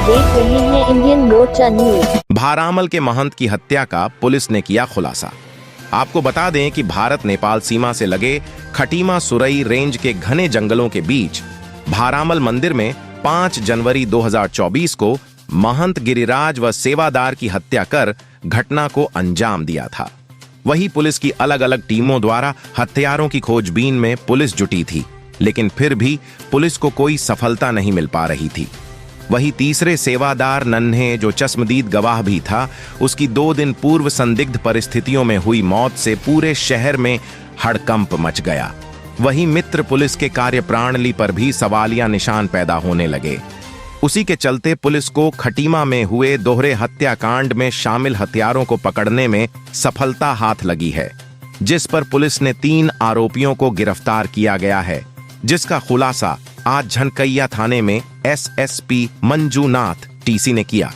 देख रहे हैं इंडियन मोर्चा न्यूज। भारामल के महंत की हत्या का पुलिस ने किया खुलासा। आपको बता दें कि भारत नेपाल सीमा से लगे खटीमा सुरई रेंज के घने जंगलों के बीच भारामल मंदिर में 5 जनवरी 2024 को महंत गिरिराज व सेवादार की हत्या कर घटना को अंजाम दिया था। वही पुलिस की अलग अलग टीमों द्वारा हत्यारों की खोजबीन में पुलिस जुटी थी, लेकिन फिर भी पुलिस को कोई सफलता नहीं मिल पा रही थी। वही तीसरे सेवादार नन्हे, जो चश्मदीद गवाह भी था, उसकी 2 दिन पूर्व संदिग्ध परिस्थितियों में हुई मौत से पूरे शहर में हड़कंप मच गया। वही मित्र पुलिस के कार्यप्रणाली पर भी सवालिया निशान पैदा होने लगे। उसी के चलते पुलिस को खटीमा में हुए दोहरे हत्याकांड में शामिल हत्यारों को पकड़ने में सफलता हाथ लगी है, जिस पर पुलिस ने 3 आरोपियों को गिरफ्तार किया गया है, जिसका खुलासा आज झनकैया थाने में एसएसपी मंजूनाथ टीसी ने किया।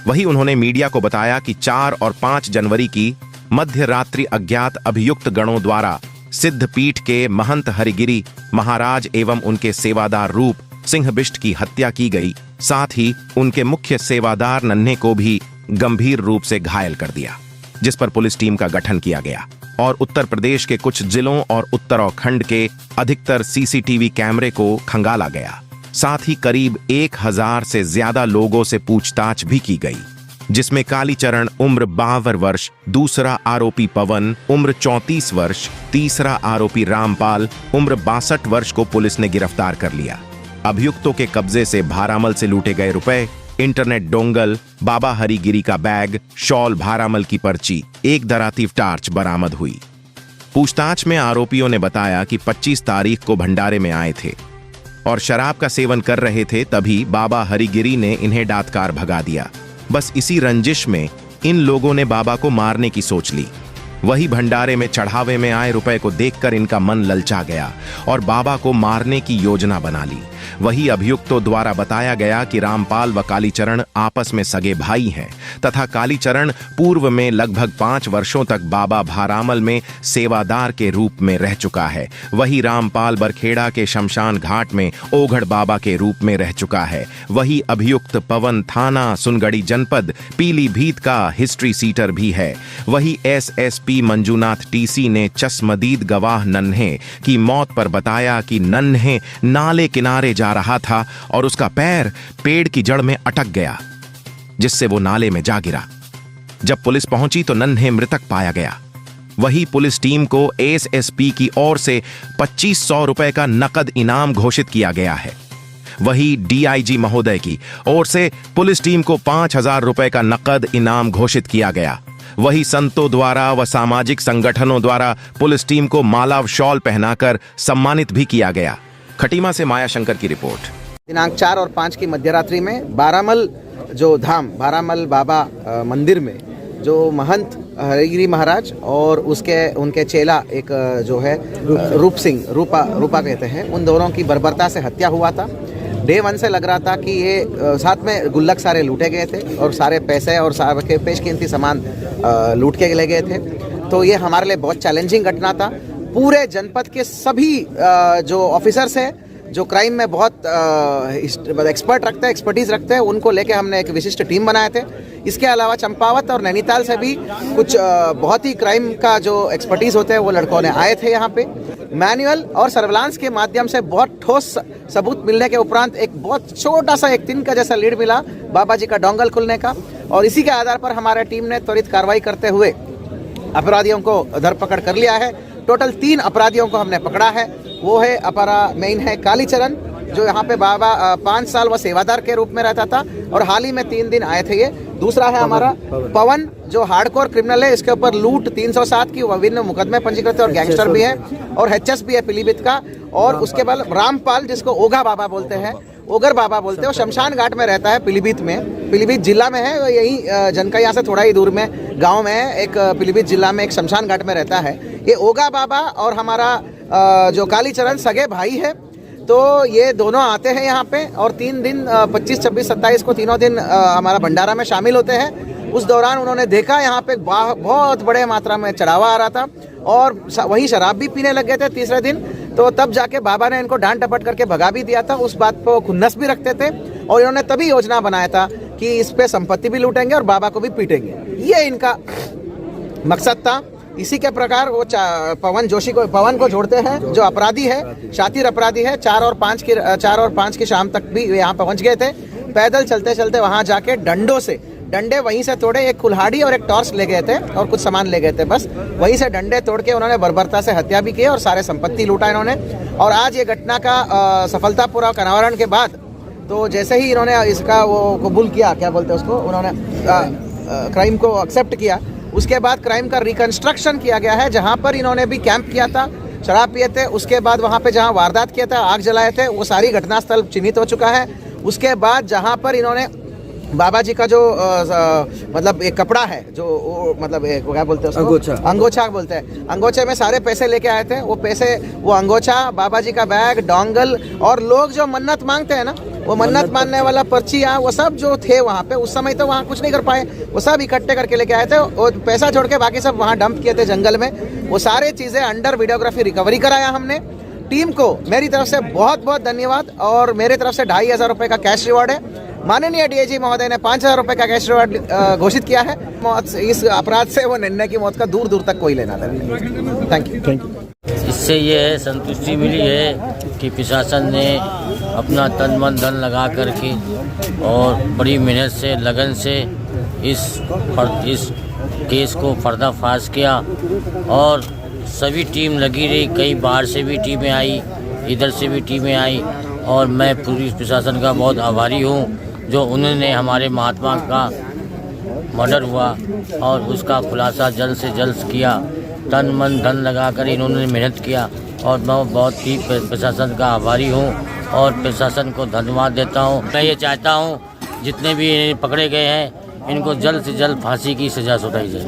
वही उन्होंने मीडिया को बताया कि 4 और 5 जनवरी की मध्य रात्रि अज्ञात अभियुक्त गणों द्वारा सिद्धपीठ के महंत हरिगिरी महाराज एवं उनके सेवादार रूप सिंहबिष्ट की हत्या की गई। साथ ही उनके मुख्य सेवादार नन्हे को भी गंभीर रूप से घायल कर दिया, जिस पर पुलिस टीम का गठन किया गया और उत्तर प्रदेश के कुछ जिलों और उत्तराखंड के अधिकतर सीसीटीवी कैमरे को खंगाला गया। साथ ही करीब 1000 से ज्यादा लोगों से पूछताछ भी की गई, जिसमें कालीचरण उम्र 52 वर्ष, दूसरा आरोपी पवन उम्र 34 वर्ष, तीसरा आरोपी रामपाल उम्र 62 वर्ष को पुलिस ने गिरफ्तार कर लिया। अभियुक्तों के कब्जे से भारामल से लूटे गए रुपए, इंटरनेट डोंगल, बाबा हरिगिरी का बैग, शॉल, भारामल की पर्ची, एक दरातीव टार्च बरामद हुई। पूछताछ में आरोपियों ने बताया कि 25 तारीख को भंडारे में आए थे और शराब का सेवन कर रहे थे, तभी बाबा हरिगिरी ने इन्हें डांटकर भगा दिया। बस इसी रंजिश में इन लोगों ने बाबा को मारने की सोच ली। वही भंडारे में चढ़ावे में आए रुपए को देखकर इनका मन ललचा गया और बाबा को मारने की योजना बना ली। वही अभियुक्तों द्वारा बताया गया कि रामपाल व कालीचरण आपस में सगे भाई हैं तथा कालीचरण पूर्व में लगभग 5 वर्षों तक बाबा भारामल में सेवादार के रूप में रह चुका है। वही रामपाल बरखेड़ा के शमशान घाट में ओघड़ बाबा के रूप में रह चुका है। वही अभियुक्त पवन थाना सुनगढ़ी जनपद पीलीभीत का हिस्ट्री सीटर भी है। वही एसएसपी मंजूनाथ टीसी ने चश्मदीद गवाह नन्हे की मौत पर बताया कि नन्हे नाले किनारे जा रहा था और उसका पैर पेड़ की जड़ में अटक गया, जिससे वो नाले में जा गिरा। जब पुलिस पहुंची तो नन्हे मृतक पाया गया। वही पुलिस टीम को एसएसपी की ओर से 2500 रुपए का नकद इनाम घोषित किया गया है। वही डीआईजी महोदय की ओर से पुलिस टीम को 5000 रुपए का नकद इनाम घोषित किया गया। वही संतों द्वारा व सामाजिक संगठनों द्वारा पुलिस टीम को माला व शॉल पहनाकर सम्मानित भी किया गया। खटीमा से माया शंकर की रिपोर्ट। दिनांक 4 और 5 की मध्यरात्रि में बारामल जो धाम भारामल बाबा मंदिर में जो महंत हरिगिरी महाराज और उनके चेला एक जो है रूप सिंह रूपा कहते हैं, उन दोनों की बर्बरता से हत्या हुआ था। डे 1 से लग रहा था कि ये साथ में गुल्लक सारे लूटे गए थे और सारे पैसे और सारे पेशकीमती सामान लूट के ले गए थे। तो ये हमारे लिए बहुत चैलेंजिंग घटना था। पूरे जनपद के सभी जो ऑफिसर्स हैं जो क्राइम में बहुत एक्सपर्टीज रखते हैं, उनको लेके हमने एक विशिष्ट टीम बनाए थे। इसके अलावा चंपावत और नैनीताल से भी कुछ बहुत ही क्राइम का जो एक्सपर्टीज होते हैं वो लड़कों ने आए थे यहाँ पे। मैनुअल और सर्विलांस के माध्यम से बहुत ठोस सबूत मिलने के उपरांत एक बहुत छोटा सा एक तिनका जैसा लीड मिला बाबा जी का डोंगल खुलने का, और इसी के आधार पर हमारे टीम ने त्वरित कार्रवाई करते हुए अपराधियों को धरपकड़ कर लिया है। टोटल 3 अपराधियों को हमने पकड़ा है। वो है अपरा मेन है कालीचरण, जो यहाँ पे बाबा 5 साल वह सेवादार के रूप में रहता था और हाल ही में 3 दिन आए थे ये। दूसरा है हमारा पवन, जो हार्डकोर क्रिमिनल है, इसके ऊपर लूट 307 की विभिन्न मुकदमे पंजीकृत है और गैंगस्टर भी है, और एचएस भी है पीलीभीत का। और उसके बाद रामपाल, जिसको ओघा बाबा बोलते हैं, ओगर बाबा बोलते हैं, वो शमशान घाट में रहता है पीलीभीत में, पीलीभीत जिला में है। यही जनकैया से थोड़ा ही दूर में गांव में है, एक पीलीभीत जिला में एक शमशान घाट में रहता है। ये ओगा बाबा और हमारा जो कालीचरण सगे भाई है। तो ये दोनों आते हैं यहाँ पे और 3 दिन 25, 26, 27 को तीनों दिन हमारा भंडारा में शामिल होते हैं। उस दौरान उन्होंने देखा यहाँ पे बहुत बड़े मात्रा में चढ़ावा आ रहा था और वहीं शराब भी पीने लग गए थे तीसरे दिन। तो तब जाके बाबा ने इनको डांट डपट करके भगा भी दिया था। उस बात पर खुन्नस भी रखते थे और इन्होंने तभी योजना बनाया था कि इस पे संपत्ति भी लूटेंगे और बाबा को भी पीटेंगे। ये इनका मकसद था। इसी के प्रकार वो पवन को जोड़ते हैं, जो अपराधी है, शातिर अपराधी है। 4 और 5 की शाम तक भी यहाँ पहुँच गए थे। पैदल चलते चलते वहाँ जाके डंडे वहीं से तोड़े, एक कुल्हाड़ी और एक टॉर्च ले गए थे और कुछ सामान ले गए थे। बस वहीं से डंडे तोड़ के उन्होंने बर्बरता से हत्या भी की और सारे संपत्ति लूटा इन्होंने। और आज ये घटना का सफलतापूर्वक अनावरण के बाद तो जैसे ही इन्होंने इसका वो कबूल किया, क्या बोलते हैं उसको, उन्होंने क्राइम को एक्सेप्ट किया, उसके बाद क्राइम का रिकंस्ट्रक्शन किया गया है। जहाँ पर इन्होंने भी कैंप किया था, शराब पिए थे, उसके बाद वहाँ पे जहाँ वारदात किया था, आग जलाए थे, वो सारी घटनास्थल चिन्हित हो चुका है। उसके बाद जहाँ पर इन्होंने बाबा जी का जो मतलब एक कपड़ा है, जो मतलब क्या बोलते हैं उसको, अंगोछा बोलते हैं, अंगोछे में सारे पैसे लेके आए थे। वो अंगोछा, बाबा जी का बैग, डोंगल और लोग जो मन्नत मांगते हैं ना, वो मन्नत मानने वाला पर्चियाँ, वो सब जो थे वहाँ पे, उस समय तो वहाँ कुछ नहीं कर पाए, वो सब इकट्ठे करके लेके आए थे और पैसा छोड़ के बाकी सब वहाँ डंप किए थे जंगल में। वो सारे चीज़ें अंडर वीडियोग्राफी रिकवरी कराया हमने। टीम को मेरी तरफ से बहुत बहुत धन्यवाद और मेरे तरफ से 2500 रुपये का कैश रिवॉर्ड है। माननीय डीआईजी महोदय ने 5000 रुपये का कैश रिवॉर्ड घोषित किया है। इस अपराध से वो निर्णय की मौत का दूर दूर तक कोई लेना था। Thank you. इससे ये है संतुष्टि मिली है कि प्रशासन ने अपना तन मन धन लगा करके और बड़ी मेहनत से, लगन से इस केस को पर्दाफाश किया और सभी टीम लगी रही। कई बाहर से भी टीमें आई, इधर से भी टीमें आई और मैं पुलिस प्रशासन का बहुत आभारी हूँ जो उन्होंने हमारे महात्मा का मर्डर हुआ और उसका खुलासा जल्द से जल्द किया। तन मन धन लगाकर इन्होंने मेहनत किया और मैं बहुत ही प्रशासन का आभारी हूँ और प्रशासन को धन्यवाद देता हूँ। मैं ये चाहता हूँ जितने भी पकड़े गए हैं इनको जल्द से जल्द फांसी की सज़ा सुनाई जाए।